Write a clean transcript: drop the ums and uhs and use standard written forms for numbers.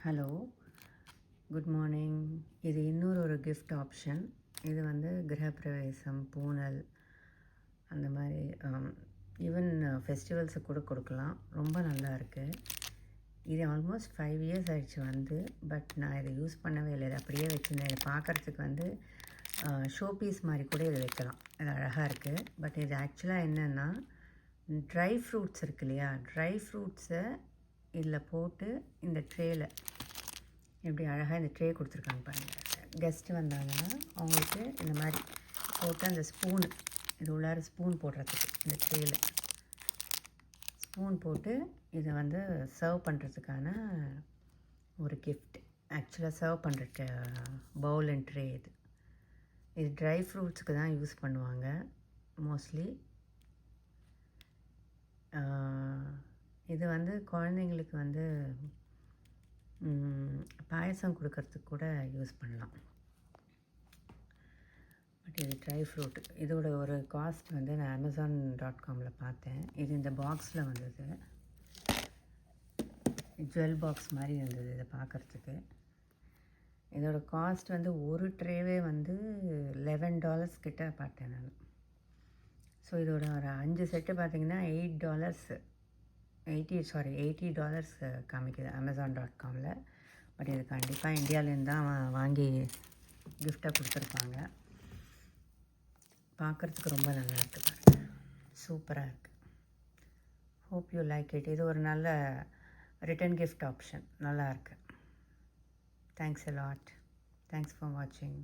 Hello, good morning. இது இன்னொரு gift option. இது வந்து கிரகப்பிரவேசம், பூனல், அந்த மாதிரி ஈவன் ஃபெஸ்டிவல்ஸுக்கு கூட கொடுக்கலாம். ரொம்ப நல்லா இருக்குது. இது ஆல்மோஸ்ட் 5 இயர்ஸ் ஆயிடுச்சு வந்து. பட் நான் இதை யூஸ் பண்ணவே இல்லை. இதை அப்படியே வச்சுருந்தேன். இதை பார்க்குறதுக்கு வந்து ஷோ பீஸ் மாதிரி கூட இதை வைக்கலாம். இது அழகாக இருக்குது. பட் இது ஆக்சுவலாக என்னென்னா, ட்ரை ஃப்ரூட்ஸ் இருக்கு இல்லையா, ட்ரை ஃப்ரூட்ஸை இதில் போட்டு இந்த ட்ரேயில் எப்படி அழகாக இந்த ட்ரே கொடுத்துருக்காங்க பாருங்கள். கெஸ்ட்டு வந்தாங்கன்னா அவங்களுக்கு இந்த மாதிரி போட்டு அந்த ஸ்பூன், இது உள்ளார ஸ்பூன் போடுறதுக்கு இந்த ட்ரேயில் ஸ்பூன் போட்டு இதை வந்து சர்வ் பண்ணுறதுக்கான ஒரு கிஃப்ட். ஆக்சுவலாக சர்வ் பண்ணுற பவுல் அண்ட் ட்ரே இது. இது ட்ரை ஃப்ரூட்ஸுக்கு தான் யூஸ் பண்ணுவாங்க மோஸ்ட்லி. இது வந்து குழந்தைங்களுக்கு வந்து பாயசம் கொடுக்கறதுக்கு கூட யூஸ் பண்ணலாம். பட் இது ட்ரை ஃப்ரூட். இதோட ஒரு காஸ்ட் வந்து நான் Amazon.comல பார்த்தேன். இது இந்த பாக்ஸில் வந்தது. ஜுவல் பாக்ஸ் மாதிரி இருந்தது இதை பார்க்குறதுக்கு. இதோட காஸ்ட் வந்து ஒரு ட்ரேவே வந்து $11 கிட்ட பார்த்தேன் நான். ஸோ இதோட ஒரு 5 செட்டு பார்த்திங்கன்னா $80 காமிக்குது Amazon.comல. பட் இது கண்டிப்பாக இந்தியாவிலேருந்து தான் வாங்கி கிஃப்டாக கொடுத்துருப்பாங்க. பார்க்குறதுக்கு ரொம்ப நல்லா இருக்குது பாருங்கள். சூப்பராக இருக்குது. Hope you like it. இது ஒரு நல்ல ரிட்டன் கிஃப்ட் ஆப்ஷன். நல்லா இருக்குது. Thanks a lot. Thanks for வாட்சிங்.